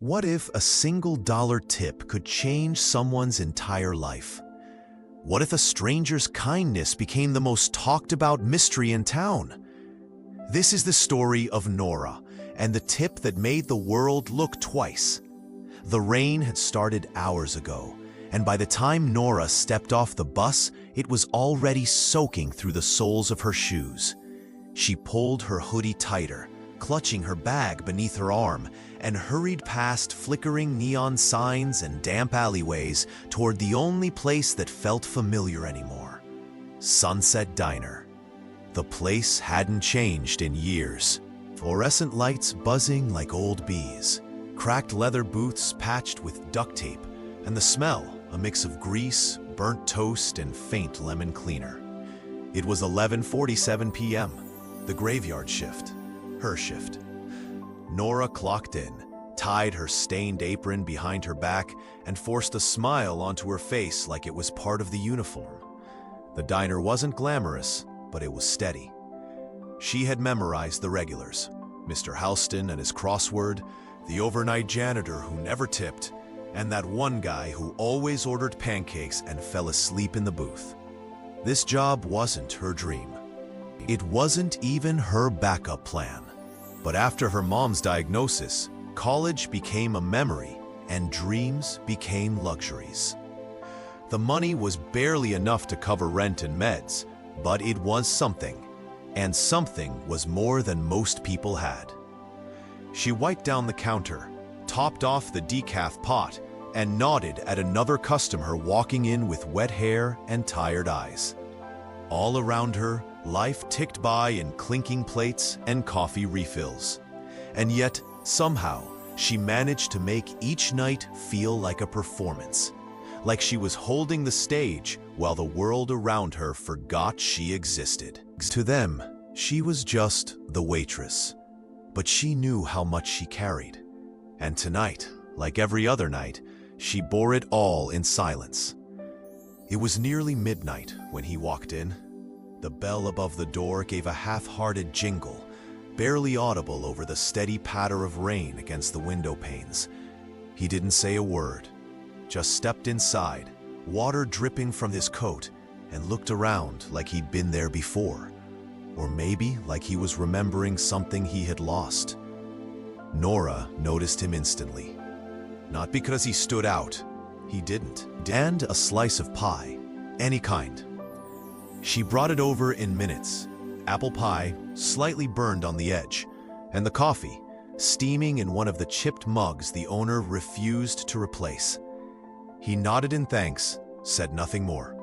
What if a single dollar tip could change someone's entire life? What if a stranger's kindness became the most talked about mystery in town? This is the story of Nora and the tip that made the world look twice. The rain had started hours ago, and by the time Nora stepped off the bus, it was already soaking through the soles of her shoes. She pulled her hoodie tighter, clutching her bag beneath her arm, and hurried past flickering neon signs and damp alleyways toward the only place that felt familiar anymore: Sunset Diner. The place hadn't changed in years. Fluorescent lights buzzing like old bees, cracked leather booths patched with duct tape, and the smell, a mix of grease, burnt toast, and faint lemon cleaner. It was 11:47 p.m., the graveyard shift, her shift. Nora clocked in, tied her stained apron behind her back, and forced a smile onto her face like it was part of the uniform. The diner wasn't glamorous, but it was steady. She had memorized the regulars: Mr. Halston and his crossword, the overnight janitor who never tipped, and that one guy who always ordered pancakes and fell asleep in the booth. This job wasn't her dream. It wasn't even her backup plan. But after her mom's diagnosis, college became a memory and dreams became luxuries. The money was barely enough to cover rent and meds, but it was something, and something was more than most people had. She wiped down the counter, topped off the decaf pot, and nodded at another customer walking in with wet hair and tired eyes. All around her, life ticked by in clinking plates and coffee refills. And yet, somehow, she managed to make each night feel like a performance, like she was holding the stage while the world around her forgot she existed. To them, she was just the waitress, but she knew how much she carried. And tonight, like every other night, she bore it all in silence. It was nearly midnight when he walked in. The bell above the door gave a half-hearted jingle, barely audible over the steady patter of rain against the window panes. He didn't say a word, just stepped inside, water dripping from his coat, and looked around like he'd been there before, or maybe like he was remembering something he had lost. Nora noticed him instantly. Not because he stood out, he didn't. And a slice of pie, any kind. She brought it over in minutes, apple pie, slightly burned on the edge, and the coffee, steaming in one of the chipped mugs the owner refused to replace. He nodded in thanks, said nothing more.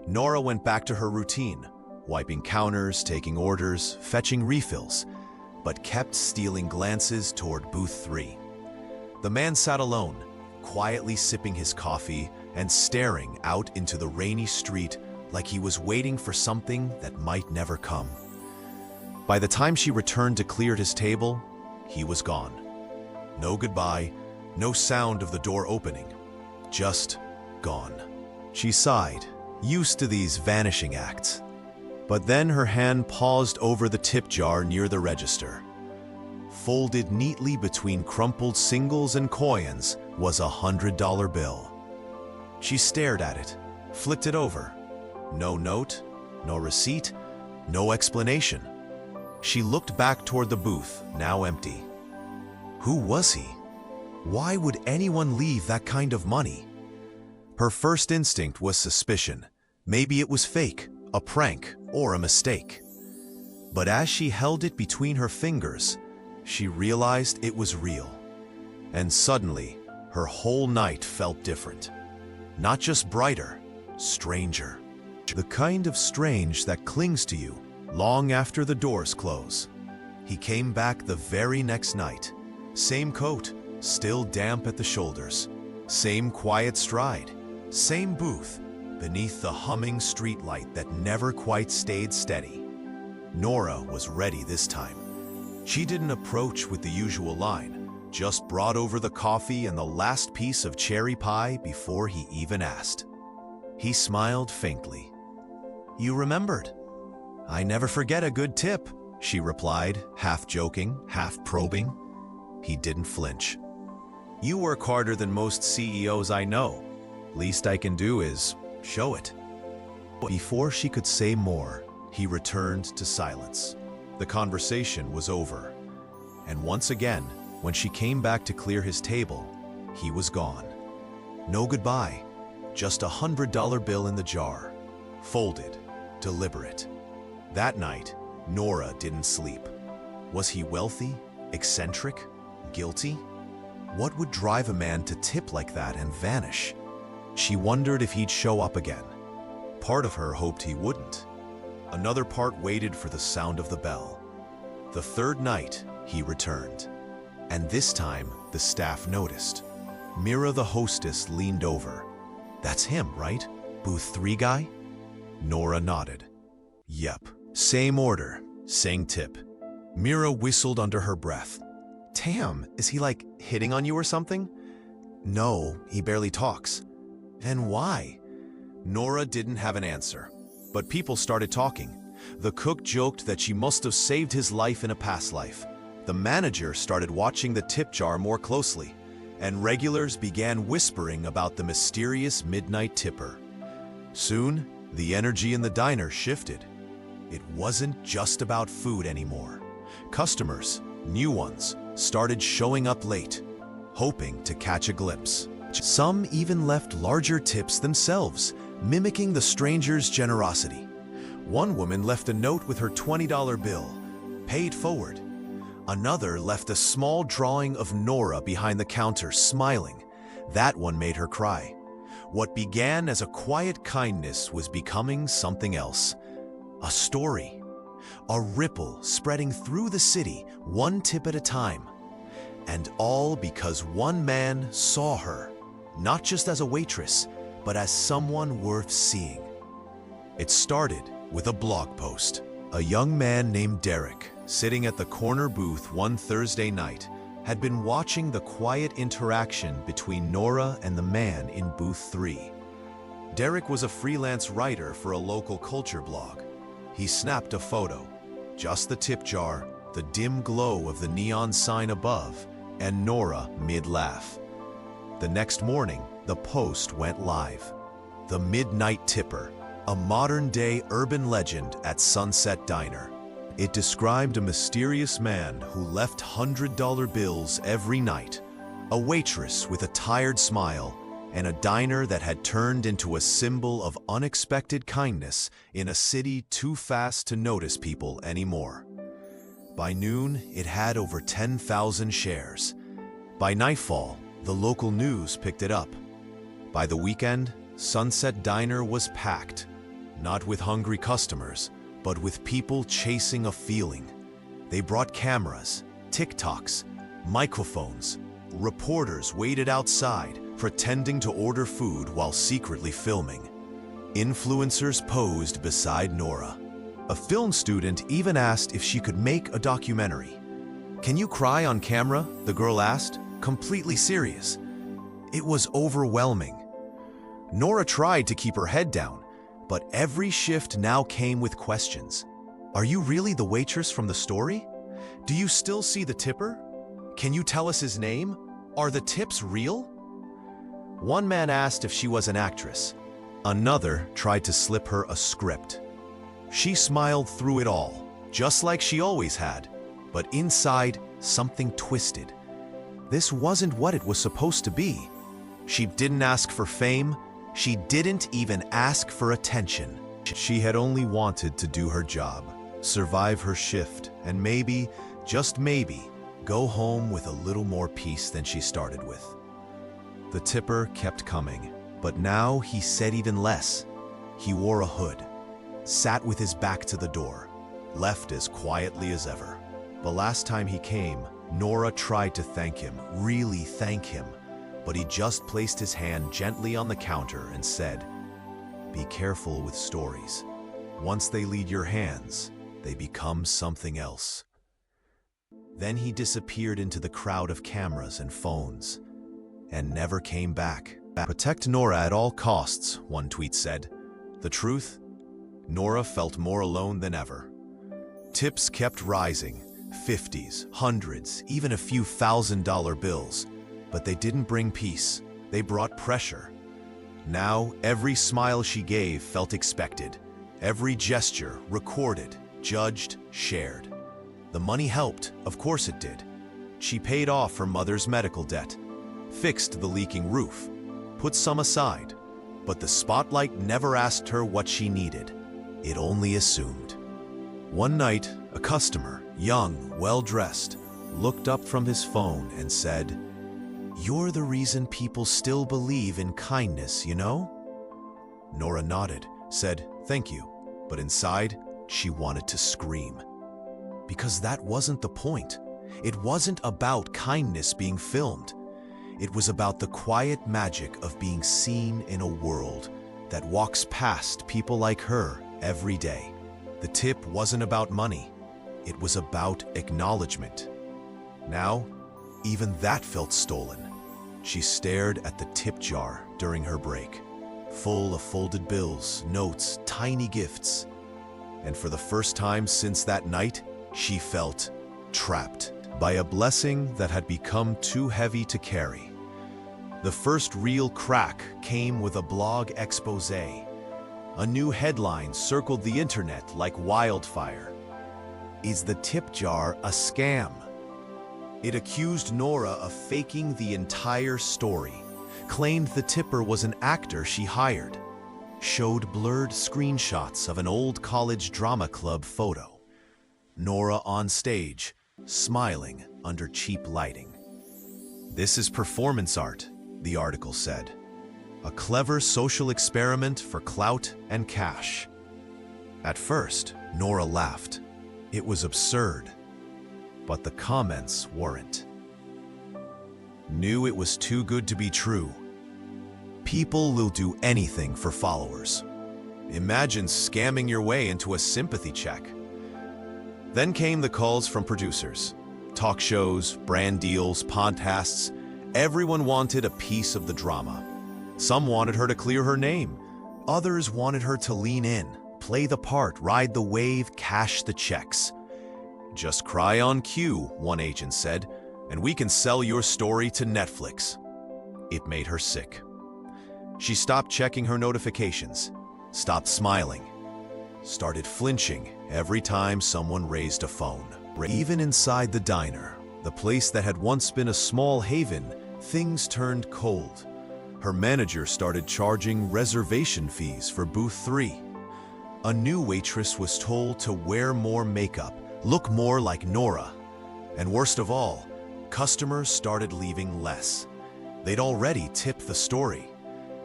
Nora went back to her routine, wiping counters, taking orders, fetching refills, but kept stealing glances toward booth 3. The man sat alone, quietly sipping his coffee and staring out into the rainy street like he was waiting for something that might never come. By the time she returned to clear his table, he was gone. No goodbye, no sound of the door opening, just gone. She sighed, used to these vanishing acts. But then her hand paused over the tip jar near the register. Folded neatly between crumpled singles and coins was a $100 bill. She stared at it, flipped it over. No note, no receipt, no explanation. She looked back toward the booth, now empty. Who was he? Why would anyone leave that kind of money? Her first instinct was suspicion. Maybe it was fake, a prank, or a mistake. But as she held it between her fingers, she realized it was real. And suddenly, her whole night felt different. Not just brighter, stranger. The kind of strange that clings to you long after the doors close. He came back the very next night. Same coat, still damp at the shoulders. Same quiet stride. Same booth, beneath the humming streetlight that never quite stayed steady. Nora was ready this time. She didn't approach with the usual line, just brought over the coffee and the last piece of cherry pie before he even asked. He smiled faintly. "You remembered." "I never forget a good tip," she replied, half joking, half probing. He didn't flinch. You work harder than most CEOs I know. Least I can do is show it." Before she could say more, he returned to silence. The conversation was over. And once again, when she came back to clear his table, he was gone. No goodbye, just a $100 bill in the jar. Folded, deliberate. That night, Nora didn't sleep. Was he wealthy, eccentric, guilty? What would drive a man to tip like that and vanish? She wondered if he'd show up again. Part of her hoped he wouldn't. Another part waited for the sound of the bell. The third night, he returned. And this time, the staff noticed. Mira, the hostess, leaned over. "That's him, right? Booth 3 guy?" Nora nodded. "Yep. Same order, same tip." Mira whistled under her breath. "Damn, is he like hitting on you or something?" "No, he barely talks." "Then why?" Nora didn't have an answer, but people started talking. The cook joked that she must have saved his life in a past life. The manager started watching the tip jar more closely, and regulars began whispering about the mysterious midnight tipper. Soon, the energy in the diner shifted. It wasn't just about food anymore. Customers, new ones, started showing up late, hoping to catch a glimpse. Some even left larger tips themselves, mimicking the stranger's generosity. One woman left a note with her $20 bill, paid forward. Another left a small drawing of Nora behind the counter, smiling. That one made her cry. What began as a quiet kindness was becoming something else. A story. A ripple spreading through the city, one tip at a time. And all because one man saw her, not just as a waitress, but as someone worth seeing. It started with a blog post. A young man named Derek, sitting at the corner booth one Thursday night, had been watching the quiet interaction between Nora and the man in booth 3. Derek was a freelance writer for a local culture blog. He snapped a photo, just the tip jar, the dim glow of the neon sign above, and Nora mid-laugh. The next morning, the post went live. The Midnight Tipper, a modern-day urban legend at Sunset Diner. It described a mysterious man who left $100 bills every night, a waitress with a tired smile, and a diner that had turned into a symbol of unexpected kindness in a city too fast to notice people anymore. By noon, it had over 10,000 shares. By nightfall, the local news picked it up. By the weekend, Sunset Diner was packed, not with hungry customers, but with people chasing a feeling. They brought cameras, TikToks, microphones. Reporters waited outside, pretending to order food while secretly filming. Influencers posed beside Nora. A film student even asked if she could make a documentary. "Can you cry on camera?" the girl asked, completely serious. It was overwhelming. Nora tried to keep her head down, but every shift now came with questions. "Are you really the waitress from the story? Do you still see the tipper? Can you tell us his name? Are the tips real?" One man asked if she was an actress. Another tried to slip her a script. She smiled through it all, just like she always had, but inside, something twisted. This wasn't what it was supposed to be. She didn't ask for fame. She didn't even ask for attention. She had only wanted to do her job, survive her shift, and maybe, just maybe, go home with a little more peace than she started with. The tipper kept coming, but now he said even less. He wore a hood, sat with his back to the door, left as quietly as ever. The last time he came, Nora tried to thank him, really thank him, but he just placed his hand gently on the counter and said, "Be careful with stories. Once they leave your hands, they become something else." Then he disappeared into the crowd of cameras and phones, and never came back. "Protect Nora at all costs," one tweet said. The truth? Nora felt more alone than ever. Tips kept rising, 50s, hundreds, even a few $1,000 bills. But they didn't bring peace. They brought pressure. Now, every smile she gave felt expected. Every gesture recorded, judged, shared. The money helped, of course it did. She paid off her mother's medical debt, fixed the leaking roof, put some aside. But the spotlight never asked her what she needed. It only assumed. One night, a customer, young, well-dressed, looked up from his phone and said, "You're the reason people still believe in kindness, you know?" Nora nodded, said, "Thank you," but inside, she wanted to scream. Because that wasn't the point. It wasn't about kindness being filmed. It was about the quiet magic of being seen in a world that walks past people like her every day. The tip wasn't about money. It was about acknowledgement. Now, even that felt stolen. She stared at the tip jar during her break, full of folded bills, notes, tiny gifts. And for the first time since that night, she felt trapped by a blessing that had become too heavy to carry. The first real crack came with a blog expose. A new headline circled the internet like wildfire. "Is the tip jar a scam?" It accused Nora of faking the entire story, claimed the tipper was an actor she hired, showed blurred screenshots of an old college drama club photo. Nora on stage, smiling under cheap lighting. "This is performance art," the article said. "A clever social experiment for clout and cash." At first, Nora laughed. It was absurd. But the comments weren't. Knew it was too good to be true. People will do anything for followers. Imagine scamming your way into a sympathy check. Then came the calls from producers. Talk shows, brand deals, podcasts. Everyone wanted a piece of the drama. Some wanted her to clear her name. Others wanted her to lean in, play the part, ride the wave, cash the checks. "Just cry on cue," one agent said, "and we can sell your story to Netflix." It made her sick. She stopped checking her notifications, stopped smiling, started flinching every time someone raised a phone. Even inside the diner, the place that had once been a small haven, things turned cold. Her manager started charging reservation fees for booth 3. A new waitress was told to wear more makeup, look more like Nora. And worst of all, customers started leaving less. They'd already tipped the story.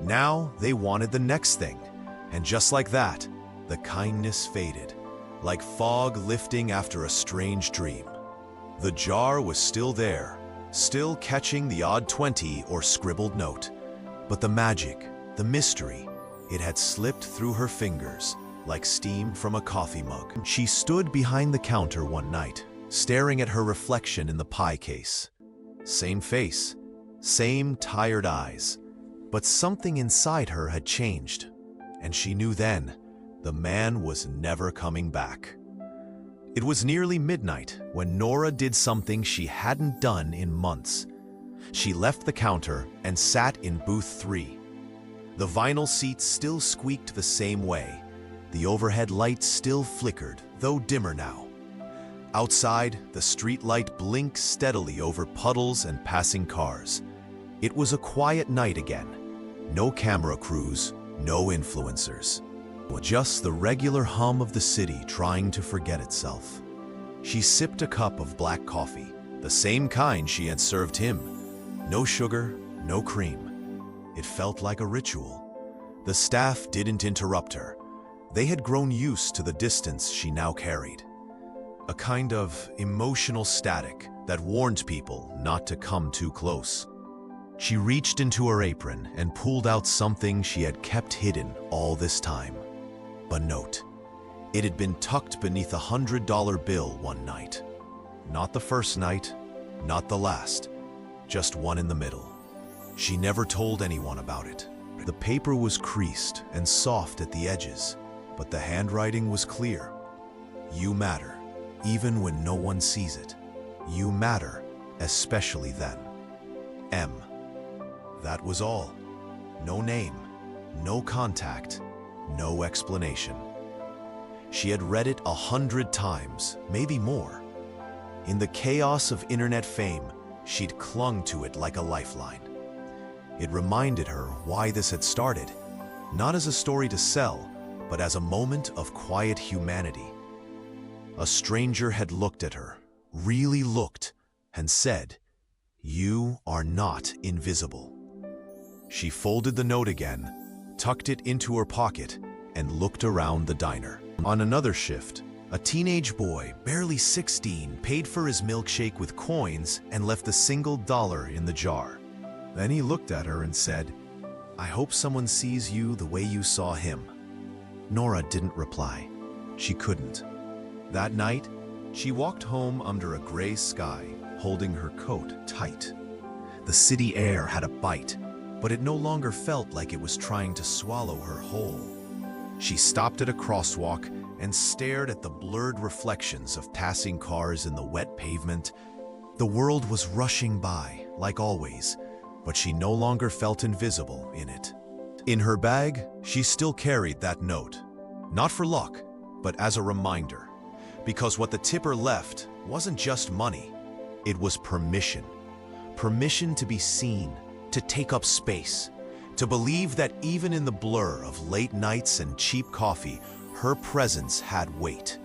Now they wanted the next thing. And just like that, the kindness faded, like fog lifting after a strange dream. The jar was still there, still catching the odd 20 or scribbled note. But the magic, the mystery, it had slipped through her fingers, like steam from a coffee mug. She stood behind the counter one night, staring at her reflection in the pie case. Same face, same tired eyes, but something inside her had changed, and she knew then the man was never coming back. It was nearly midnight when Nora did something she hadn't done in months. She left the counter and sat in booth 3. The vinyl seats still squeaked the same way. The overhead lights still flickered, though dimmer now. Outside, the street light blinked steadily over puddles and passing cars. It was a quiet night again. No camera crews, no influencers. Just the regular hum of the city trying to forget itself. She sipped a cup of black coffee, the same kind she had served him. No sugar, no cream. It felt like a ritual. The staff didn't interrupt her. They had grown used to the distance she now carried. A kind of emotional static that warned people not to come too close. She reached into her apron and pulled out something she had kept hidden all this time. A note. It had been tucked beneath a $100 bill one night. Not the first night, not the last, just one in the middle. She never told anyone about it. The paper was creased and soft at the edges, but the handwriting was clear. You matter, even when no one sees it. You matter, especially then. M. That was all. No name, no contact, no explanation. She had read it 100 times, maybe more. In the chaos of internet fame, she'd clung to it like a lifeline. It reminded her why this had started, not as a story to sell, but as a moment of quiet humanity. A stranger had looked at her, really looked, and said, "You are not invisible." She folded the note again, tucked it into her pocket, and looked around the diner. On another shift, a teenage boy, barely 16, paid for his milkshake with coins and left a $1 in the jar. Then he looked at her and said, "I hope someone sees you the way you saw him." Nora didn't reply. She couldn't. That night, she walked home under a gray sky, holding her coat tight. The city air had a bite, but it no longer felt like it was trying to swallow her whole. She stopped at a crosswalk and stared at the blurred reflections of passing cars in the wet pavement. The world was rushing by, like always, but she no longer felt invisible in it. In her bag, she still carried that note. Not for luck, but as a reminder. Because what the tipper left wasn't just money. It was permission. Permission to be seen, to take up space, to believe that even in the blur of late nights and cheap coffee, her presence had weight.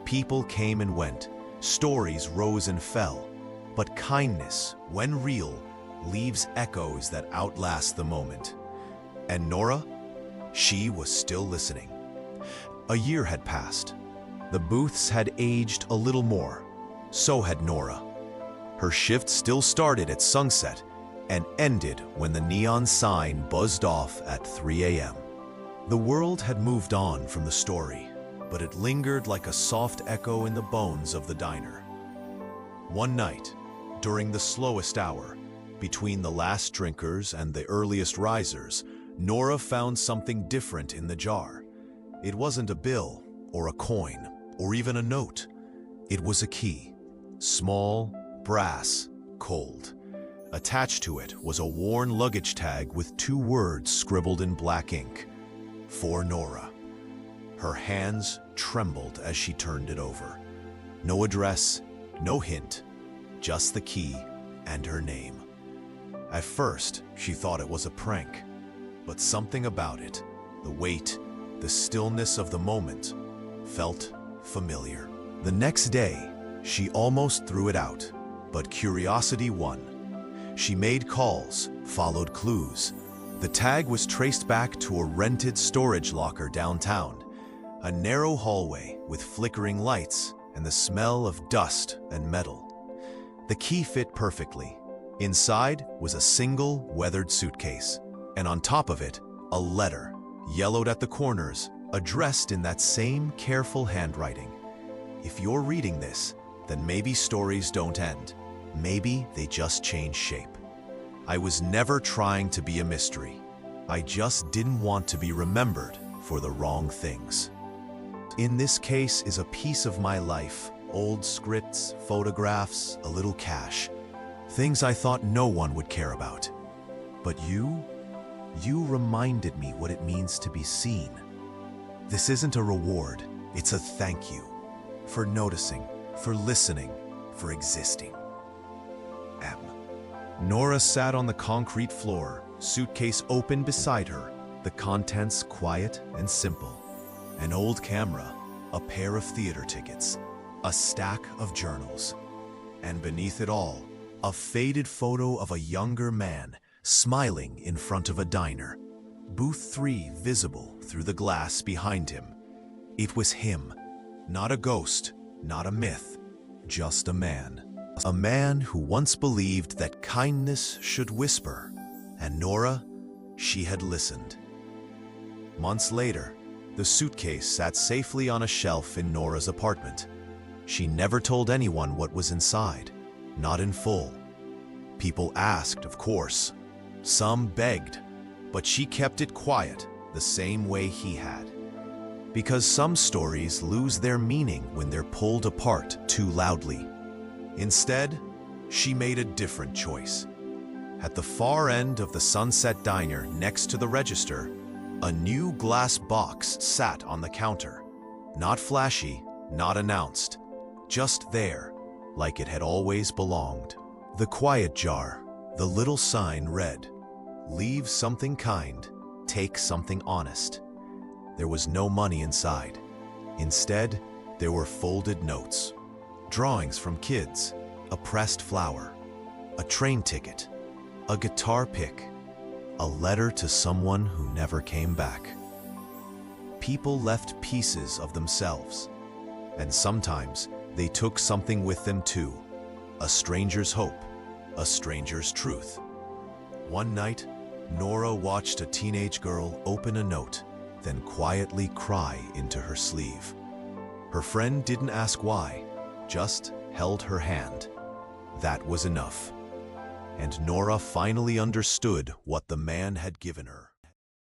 People came and went, stories rose and fell, but kindness, when real, leaves echoes that outlast the moment. And Nora? She was still listening. A year had passed. The booths had aged a little more. So had Nora. Her shift still started at sunset and ended when the neon sign buzzed off at 3 a.m. The world had moved on from the story, but it lingered like a soft echo in the bones of the diner. One night, during the slowest hour, between the last drinkers and the earliest risers, Nora found something different in the jar. It wasn't a bill, or a coin, or even a note. It was a key. Small, brass, cold. Attached to it was a worn luggage tag with 2 words scribbled in black ink. For Nora. Her hands trembled as she turned it over. No address, no hint, just the key and her name. At first, she thought it was a prank, but something about it, the weight, the stillness of the moment, felt familiar. The next day, she almost threw it out, but curiosity won. She made calls, followed clues. The tag was traced back to a rented storage locker downtown, a narrow hallway with flickering lights and the smell of dust and metal. The key fit perfectly. Inside was a single weathered suitcase, and on top of it, a letter, yellowed at the corners, addressed in that same careful handwriting. If you're reading this, then maybe stories don't end. Maybe they just change shape. I was never trying to be a mystery. I just didn't want to be remembered for the wrong things. In this case is a piece of my life, old scripts, photographs, a little cash. Things I thought no one would care about. But you reminded me what it means to be seen. This isn't a reward, it's a thank you. For noticing, for listening, for existing. M. Nora sat on the concrete floor, suitcase open beside her, the contents quiet and simple. An old camera, a pair of theater tickets, a stack of journals. And beneath it all, a faded photo of a younger man smiling in front of a diner. Booth 3 visible through the glass behind him. It was him, not a ghost, not a myth, just a man. A man who once believed that kindness should whisper, and Nora, she had listened. Months later, the suitcase sat safely on a shelf in Nora's apartment. She never told anyone what was inside, not in full. People asked, of course. Some begged, but she kept it quiet the same way he had. Because some stories lose their meaning when they're pulled apart too loudly. Instead, she made a different choice. At the far end of the Sunset Diner, next to the register, a new glass box sat on the counter. Not flashy, not announced, just there, like it had always belonged. The quiet jar, the little sign read, "Leave something kind, take something honest." There was no money inside. Instead, there were folded notes, drawings from kids, a pressed flower, a train ticket, a guitar pick, a letter to someone who never came back. People left pieces of themselves, and sometimes they took something with them too, a stranger's hope, a stranger's truth. One night, Nora watched a teenage girl open a note, then quietly cry into her sleeve. Her friend didn't ask why, just held her hand. That was enough. And Nora finally understood what the man had given her.